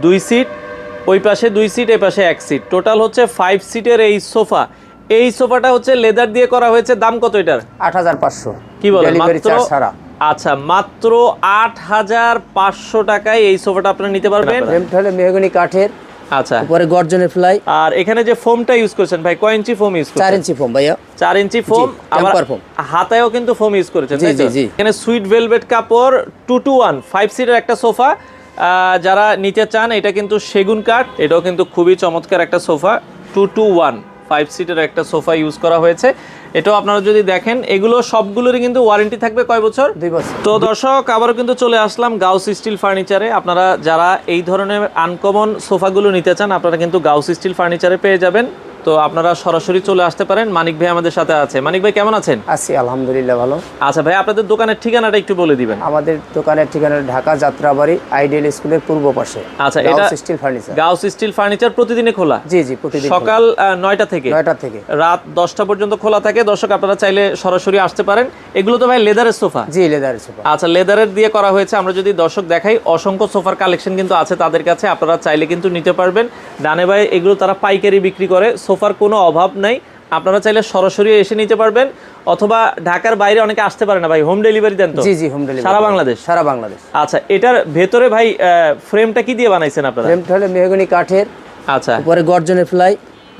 2 seat, ওই পাশে 2 seat, এই পাশে 1 সিট, টোটাল হচ্ছে 5 সিটের এই সোফা। এই সোফাটা হচ্ছে লেদার দিয়ে করা হয়েছে। দাম কত এটার? 8500। কি বলেন? ডেলিভারি চার্জ ছাড়া। আচ্ছা, মাত্র 8500 টাকায় এই সোফাটা আপনারা নিতে পারবেন। ফ্রেমটা হলো মেহগনি কাঠের। আচ্ছা, উপরে গর্জনের ফ্লাই। আর এখানে যে ফোমটা ইউজ করছেন ভাই, কয় ইঞ্চি ফোম ইউজ করছেন? 4 ইঞ্চি ফোম ভাইয়া। 4 ইঞ্চি ফোম, আবার ফোম। হাতায়ও কিন্তু ফোম ইউজ করেছেন, জি তাই তো? জি জি। এখানে সুইট ভেলভেট কাপড় 2 to 1 5 সিটের একটা সোফা যারা নিতে চান, এটা কিন্তু সেগুন কাঠ, এটাও কিন্তু খুবই চমৎকার একটা সোফা। 2 to 1 5 সিটের একটা সোফা ইউজ করা হয়েছে। এটাও আপনারা যদি দেখেন, এগুলো সবগুলোরই কিন্তু ওয়ারেন্টি থাকবে কয় বছর? 2 বছর। তো দর্শক, আবারও কিন্তু চলে আসলাম গাউস স্টিল ফার্নিচারে। আপনারা যারা এই ধরনের আনকমন সোফাগুলো নিতে চান, আপনারা কিন্তু গাউস স্টিল ফার্নিচারে পেয়ে যাবেন। তো আপনারা সরাসরি চলে আসতে পারেন। মানিক ভাই আমাদের সাথে আছে। মানিক ভাই কেমন আছেন? আছি আলহামদুলিল্লাহ ভালো। আচ্ছা ভাই, আপনাদের দোকানের ঠিকানাটা একটু বলে দিবেন। আমাদের দোকানের ঠিকানা ঢাকা যাত্রাবাড়ি আইডিয়াল স্কুলের পূর্ব পাশে। আচ্ছা, এটা Gauss steel furniture. Gauss steel furniture প্রতিদিনই খোলা? জি জি, প্রতিদিন সকাল 9টা থেকে 9টা থেকে রাত 10টা পর্যন্ত খোলা থাকে। দর্শক, আপনারা চাইলে সরাসরি আসতে পারেন। এগুলো তো ভাই লেদারের সোফা? জি, লেদারের সোফা। আচ্ছা, লেদারের দিয়ে করা হয়েছে। আমরা যদি দর্শক দেখাই, অসংখ্য সোফার কালেকশন কিন্তু আছে তাদের কাছে, আপনারা চাইলে কিন্তু নিতে পারবেন। ডানে ভাই, এগুলো তারা পাইকারি বিক্রি করে, সোফার কোনো অভাব নাই। আপনারা চাইলে সরাসরি এসে নিতে পারবেন, অথবা ঢাকার বাইরে অনেকে আসতে পারে না ভাই, হোম ডেলিভারি দেন তো? জি জি, হোম ডেলিভারি সারা বাংলাদেশ? সারা বাংলাদেশ। আচ্ছা, এটার ভেতরে ভাই ফ্রেমটা কি দিয়ে বানাইছেন আপনারা? ফ্রেমটা হলো মেহগনি কাঠের। আচ্ছা, উপরে গর্জনের ফ্লাই।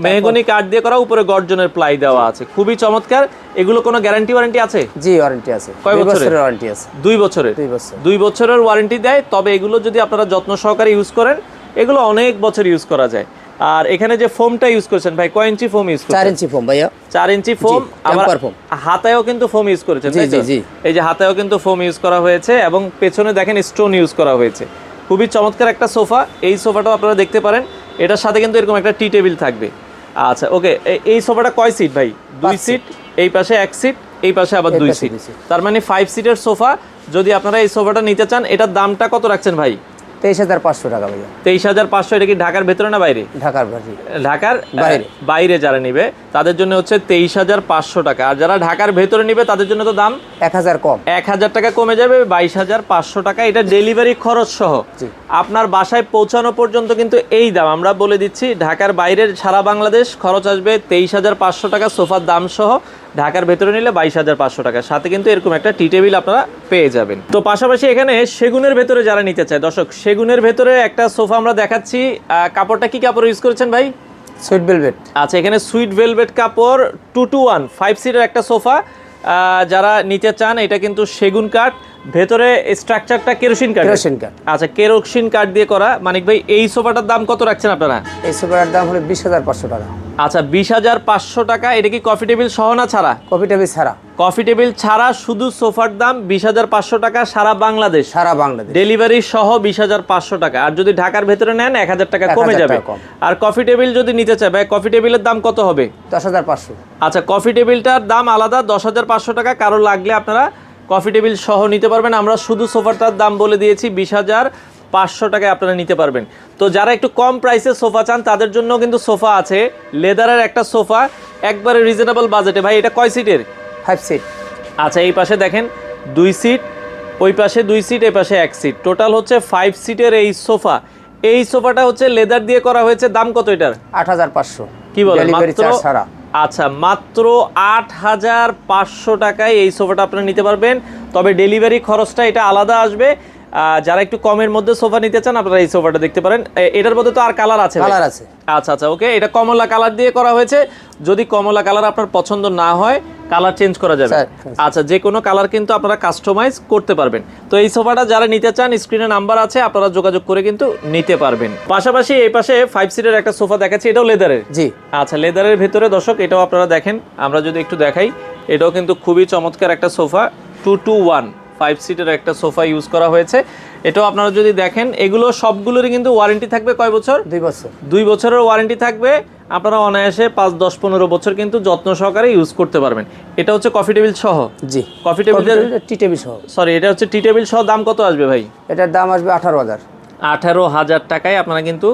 মেহগনি কাঠ দিয়ে করা, উপরে গর্জনের প্লাই দেওয়া আছে, খুবই চমৎকার। এগুলো কোনো গ্যারান্টি ওয়ারেন্টি আছে? জি, ওয়ারেন্টি আছে। কয় 2 বছরের? বছরের ওয়ারেন্টি আছে। 2 বছরের? 2 বছর। 2 বছরের ওয়ারেন্টি দেয়। তবে এগুলো যদি আপনারা যত্ন সহকারে ইউজ করেন, এগুলো অনেক বছর ইউজ করা যায়। আর এখানে যে ফোমটা ইউজ করছেন ভাই, কয় ইঞ্চি ফোম ইউজ করছেন? 4 ইঞ্চি ফোম ভাইয়া। 4 ইঞ্চি ফোম, আবার ফোম। হাতায়ও কিন্তু ফোম ইউজ করেছেন, জি তাই তো? জি জি। এই যে হাতায়ও কিন্তু ফোম ইউজ করা হয়েছে, এবং পেছনে দেখেন স্টোন ইউজ করা হয়েছে। খুবই চমৎকার একটা সোফা। এই সোফাটাও আপনারা দেখতে পারেন। এটার সাথে কিন্তু এরকম একটা টি টেবিল থাকবে। আচ্ছা, ওকে। এই সোফাটা কয় সিট ভাই? 2 সিট, এই পাশে 1 সিট, এই পাশে আবার 2 সিট, তার মানে 5 সিটের সোফা। যদি আপনারা এই সোফাটা নিতে চান, এটার দামটা কত রাখছেন ভাই? 23500 টাকা ভাইয়া। 23500। এটা কি ঢাকার ভেতরে না বাইরে? ঢাকার বাইরে। ঢাকার বাইরে। বাইরে যারা নিবে তাদের জন্য হচ্ছে 23500 টাকা। আর যারা ঢাকার ভেতরে নিবে তাদের জন্য তো দাম 1000 কম। 1000 টাকা কমে যাবে, 22500 টাকা। এটা ডেলিভারি খরচ সহ আপনার বাসায় পৌঁছানো পর্যন্ত কিন্তু এই দাম। আমরা বলে দিচ্ছি, ঢাকার বাইরের সারা বাংলাদেশ খরচ আসবে 23500 টাকা সোফার দাম সহ। ঢাকার ভেতরে নিলে 22500 টাকা, সাথে কিন্তু এরকম একটা টি টেবিল আপনারা পেয়ে যাবেন। তো পাশাপাশি এখানে সেগুনের ভেতরে যারা নিতে চায়, দর্শক, সেগুনের ভেতরে একটা সোফা আমরা দেখাচ্ছি। কাপড়টা কি কাপড় ইউজ করেছেন ভাই? Sweet velvet. আচ্ছা, এখানে সুইট ভেলভেট কাপড় 2 to 1 5 সিটের একটা সোফা যারা নিতে চান, এটা কিন্তু সেগুন কাঠ, ভেতরে স্ট্রাকচারটা কেরোসিন কাঠ। কেরোসিন কাঠ। আচ্ছা, কেরোসিন কাঠ দিয়ে করা। মানিক ভাই, এই সোফাটার দাম কত রাখছেন আপনারা? এই সোফার দাম হলো 20500 টাকা। আচ্ছা, 20500 টাকা। এটা কি কফি টেবিল সহ না ছাড়া? কফি টেবিল ছাড়া। কফি টেবিল ছাড়া শুধু সোফার দাম 20500 টাকা, সারা বাংলাদেশ। সারা বাংলাদেশ ডেলিভারি সহ 20500 টাকা। আর যদি ঢাকার ভেতরে নেন, 1000 টাকা কমে 1000 যাবে। টাকা কম। আর কফি টেবিল যদি নিতে চায় ভাই, কফি টেবিলের দাম কত হবে? 10500। আচ্ছা, কফি টেবিলটার দাম আলাদা, 10500 টাকা। কারো লাগলে আপনারা কফি টেবিল সহ নিতে পারবেন। আমরা শুধু সোফাটার দাম বলে দিয়েছি 20500 টাকায় আপনারা নিতে পারবেন। তো যারা একটু কম প্রাইসে সোফা চান, তাদের জন্য কিন্তু সোফা আছে। লেদারের একটা সোফা, একবারে রিজনেবল বাজেটে। ভাই, এটা কয় সিটের? 5 সিট। আচ্ছা, এই পাশে দেখেন 2 সিট, ওই পাশে 2 সিট, এই পাশে 1 সিট, টোটাল হচ্ছে 5 সিটের এই সোফা। এই সোফাটা হচ্ছে লেদার দিয়ে করা হয়েছে। দাম কত এটার? 8500। কি বলেন? ডেলিভারি চার্জ ছাড়া। আচ্ছা, মাত্র 8500 টাকায় এই সোফাটা আপনারা নিতে পারবেন। তবে ডেলিভারি খরচটা এটা আলাদা আসবে। যারা একটু কমের মধ্যে সোফা নিতে চান, আপনারা এই সোফাটা দেখতে পারেন। এটার মধ্যে তো আর কালার আছে? কালার আছে। আচ্ছা আচ্ছা, ওকে। এটা কমলা কালার দিয়ে করা হয়েছে। যদি কমলা কালার আপনার পছন্দ না হয়, কালার চেঞ্জ করা যাবে। আচ্ছা, যে কোনো কালার কিন্তু আপনারা কাস্টমাইজ করতে পারবেন। তো এই সোফাটা যারা নিতে চান, স্ক্রিনে নাম্বার আছে, আপনারা যোগাযোগ করে কিন্তু নিতে পারবেন। পাশাপাশি এই পাশে 5 সিটের একটা সোফা দেখাচ্ছি, এটাও লেদারের। জি। আচ্ছা, লেদারের ভিতরে দর্শক, এটাও আপনারা দেখেন। আমরা যদি একটু দেখাই, এটাও কিন্তু খুবই চমৎকার একটা সোফা। 2 to 1 5 সিটের একটা সোফা ইউজ করা হয়েছে। এটাও আপনারা যদি দেখেন, এগুলো সবগুলোরই কিন্তু ওয়ারেন্টি থাকবে কয় বছর? 2 বছর। 2 বছরের ওয়ারেন্টি থাকবে। আপনারা অনায়াসে 5, 10, 15 বছর কিন্তু যত্ন সহকারে ইউজ করতে পারবেন। এটা হচ্ছে কফি টেবিল সহ? জি। কফি টেবিলের টি টেবিল সহ। সরি, এটা হচ্ছে টি টেবিল সহ। দাম কত আসবে ভাই? এটার দাম আসবে 18000। 18000 টাকায় আপনারা কিন্তু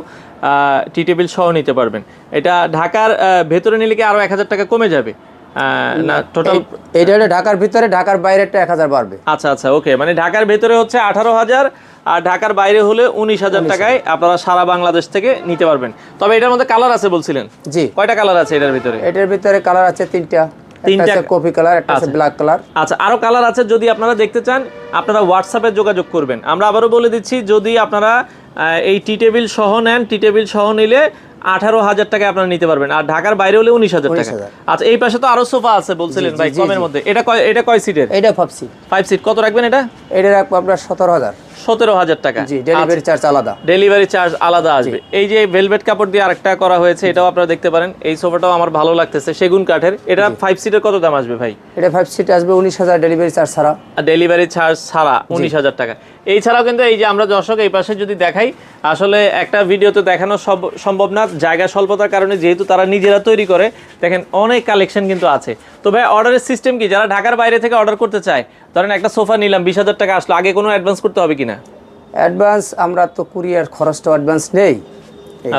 টি টেবিল সহ নিতে পারবেন। এটা ঢাকার ভেতরে নিলে কি আরও 1000 টাকা কমে যাবে। না টোটাল এইটা হলো ঢাকার ভিতরে, ঢাকার বাইরেটা 1000 বাড়বে। আচ্ছা আচ্ছা ওকে, মানে ঢাকার ভেতরে হচ্ছে 18,000 আর ঢাকার বাইরে হলে 19,000 টাকায় আপনারা সারা বাংলাদেশ থেকে নিতে পারবেন। তবে এটার মধ্যে কালার আছে বলছিলেন, জি কয়টা কালার আছে এটার ভিতরে? এটার ভিতরে কালার আছে তিনটা, একটা আছে কফি কালার, একটা আছে ব্ল্যাক কালার। আচ্ছা আরো কালার আছে, যদি আপনারা দেখতে চান আপনারা হোয়াটসঅ্যাপে যোগাযোগ করবেন। আমরা আবারও বলে দিচ্ছি, যদি আপনারা এই টি টেবিল সহ নেন, টি টেবিল সহ নিলে 18,000 টাকায় আপনারা নিতে পারবেন, আর ঢাকার বাইরে হলে 19,000 টাকা। আচ্ছা এই পাশে তো আরো সোফা আছে বলছিলেন ভাই কমের মধ্যে, এটা কয় সিটের? এটা 5 সিট। 5 সিট। কত রাখবেন এটা? এটা রাখবো আপনার 17,000। 17,000 টাকা। জি, ডেলিভারি চার্জ আলাদা। ডেলিভারি চার্জ আলাদা আসবে। এই যে ভেলভেট কাপড় দিয়ে আরেকটা করা হয়েছে, এটাও আপনারা দেখতে পারেন। এই সোফাটাও আমার ভালো লাগতেছে, সেগুন কাঠের। এটা 5 সিটের কত দাম আসবে ভাই? এটা 5 সিট আসবে 19,000 ডেলিভারি চার্জ ছাড়া। ডেলিভারি চার্জ ছাড়া 19,000 টাকা। এই ছাড়াও কিন্তু এই যে আমরা দর্শক এই পাশে যদি দেখাই, আসলে একটা ভিডিওতে দেখানো সম্ভব না, জায়গা স্বল্পতার কারণে, যেহেতু তারা নিজেরা তৈরি করে। দেখেন অনেক কালেকশন কিন্তু আছে। তো ভাই অর্ডারের সিস্টেম কি? যারা ঢাকার বাইরে থেকে অর্ডার করতে চায়, ধরেন একটা সোফা নিলাম 20,000 টাকা আসলো, আগে কোনো অ্যাডভান্স করতে হবে কিনা? অ্যাডভান্স আমরা তো কুরিয়ার খরচটা অ্যাডভান্স নেই।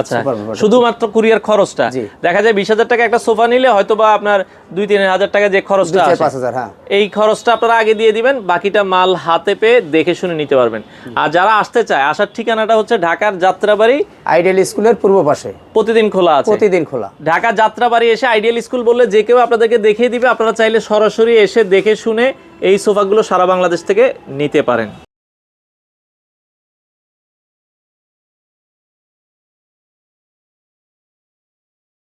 আচ্ছা, শুধুমাত্র কুরিয়ার খরচটা। দেখা যায় 20,000 টাকা একটা সোফা নিলে হয়তো বা আপনার 2-3 হাজার টাকা যে খরচটা আসে, 5,000, হ্যাঁ, এই খরচটা আপনারা আগে দিয়ে দিবেন, বাকিটা মাল হাতে পেয়ে দেখে শুনে নিতে পারবেন। আর যারা আসতে চায়, আসার ঠিকানাটা হচ্ছে ঢাকার যাত্রাবাড়ি আইডিয়াল স্কুলের পূর্ব পাশে, প্রতিদিন খোলা আছে। প্রতিদিন খোলা। ঢাকা যাত্রাবাড়ি এসে আইডিয়াল স্কুল বললে যে কেউ আপনাদেরকে দেখিয়ে দিবে। আপনারা চাইলে সরাসরি এসে দেখে শুনে এই সোফাগুলো সারা বাংলাদেশ থেকে নিতে পারেন।